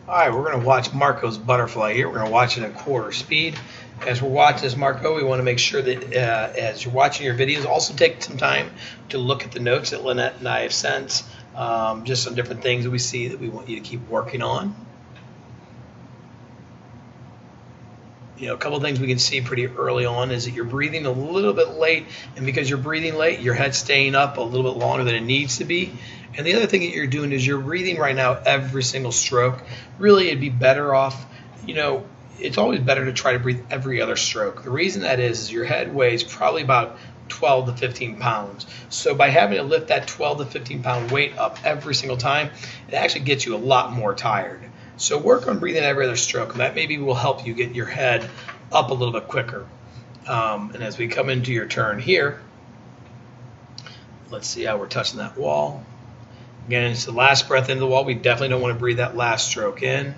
All right, we're going to watch Marco's butterfly here. We're going to watch it at quarter speed. As we're watching this, Marco, we want to make sure that as you're watching your videos, also take some time to look at the notes that Lynette and I have sent, just some different things that we see that we want you to keep working on. You know, a couple of things we can see pretty early on is that you're breathing a little bit late, and because you're breathing late, your head's staying up a little bit longer than it needs to be. And the other thing that you're doing is you're breathing right now every single stroke. Really, it'd be better off, you know, it's always better to try to breathe every other stroke. The reason that is your head weighs probably about 12 to 15 pounds. So by having to lift that 12 to 15 pound weight up every single time, it actually gets you a lot more tired. So work on breathing every other stroke, and that maybe will help you get your head up a little bit quicker. And as we come into your turn here, let's see how we're touching that wall. Again, it's the last breath into the wall. We definitely don't want to breathe that last stroke in.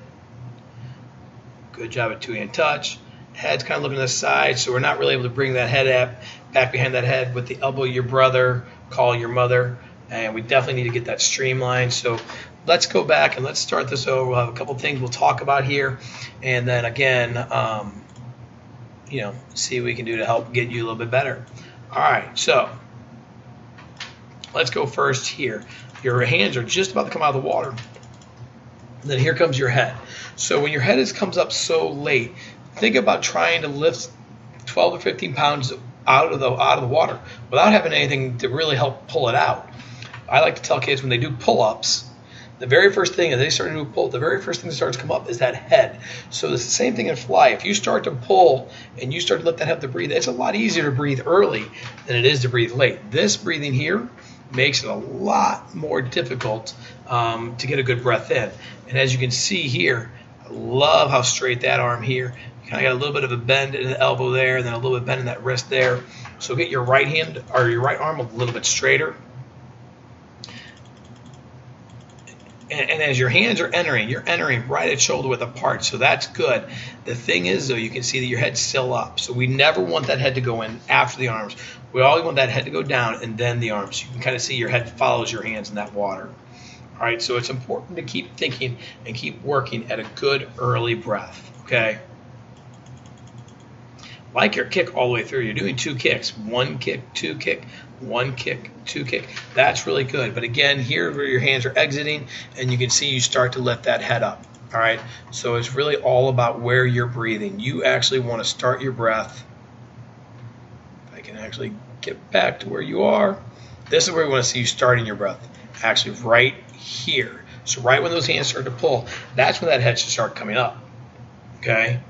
Good job at two-hand touch. Head's kind of looking to the side, so we're not really able to bring that head up back behind that head with the elbow your brother, call your mother, and we definitely need to get that streamlined. So let's go back and let's start this over. We'll have a couple things we'll talk about here, and then again, you know, see what we can do to help get you a little bit better. All right, so let's go first here. Your hands are just about to come out of the water. And then here comes your head. So when your head comes up so late, think about trying to lift 12 or 15 pounds out of the water without having anything to really help pull it out. I like to tell kids when they do pull-ups, the very first thing as they start to do a pull, the very first thing that starts to come up is that head. So it's the same thing in fly. If you start to pull and you start to let that head to breathe, it's a lot easier to breathe early than it is to breathe late. This breathing here makes it a lot more difficult to get a good breath in. And as you can see here, I love how straight that arm here. You kind of got a little bit of a bend in the elbow there, and then a little bit of bend in that wrist there. So get your right hand or your right arm a little bit straighter. And as your hands are entering, you're entering right at shoulder width apart, so that's good. The thing is, though, you can see that your head's still up. So we never want that head to go in after the arms. We always want that head to go down and then the arms. You can kind of see your head follows your hands in that water. All right, so it's important to keep thinking and keep working at a good early breath, okay? Like your kick all the way through. You're doing two kicks. One kick, two kick, one kick, two kick. That's really good. But again, here where your hands are exiting, and you can see you start to lift that head up. All right, so it's really all about where you're breathing. You actually want to start your breath. If I can actually get back to where you are. This is where we want to see you starting your breath. Actually right here. So right when those hands start to pull, that's when that head should start coming up. Okay?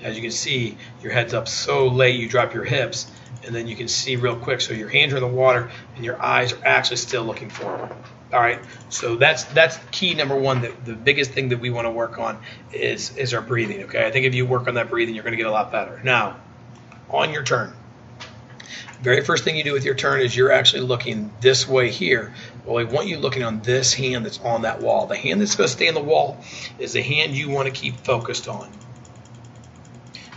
As you can see, your head's up so late, you drop your hips, and then you can see real quick. So your hands are in the water, and your eyes are actually still looking forward. All right, so that's key number one. The biggest thing that we want to work on is our breathing. Okay, I think if you work on that breathing, you're going to get a lot better. Now, on your turn, very first thing you do with your turn is you're actually looking this way here. Well, I want you looking on this hand that's on that wall. The hand that's going to stay on the wall is the hand you want to keep focused on.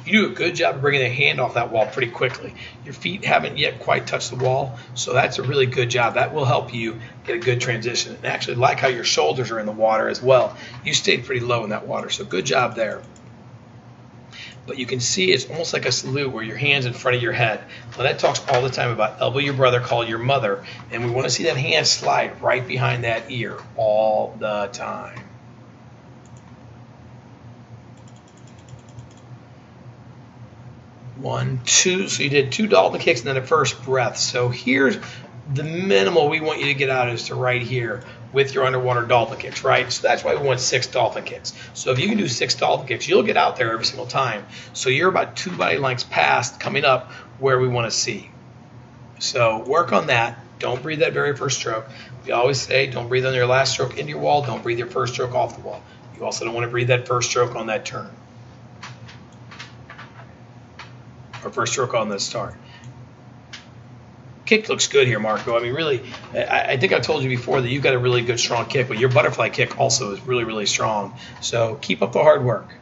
You do a good job of bringing the hand off that wall pretty quickly. Your feet haven't yet quite touched the wall, so that's a really good job. That will help you get a good transition. And actually, like how your shoulders are in the water as well. You stayed pretty low in that water, so good job there. But you can see it's almost like a salute where your hand's in front of your head. Lynette talks all the time about elbow your brother, call your mother, and we want to see that hand slide right behind that ear all the time. One, two, so you did two dolphin kicks and then a first breath. So here's the minimal we want you to get out is to right here with your underwater dolphin kicks, right? So that's why we want 6 dolphin kicks. So if you can do 6 dolphin kicks, you'll get out there every single time. So you're about 2 body lengths past coming up where we want to see. So work on that. Don't breathe that very first stroke. We always say don't breathe on your last stroke into your wall. Don't breathe your first stroke off the wall. You also don't want to breathe that first stroke on that turn. Or first stroke on the start. Kick looks good here, Marco. I mean, really, I think I told you before that you've got a really good, strong kick, but your butterfly kick also is really, really strong. So keep up the hard work.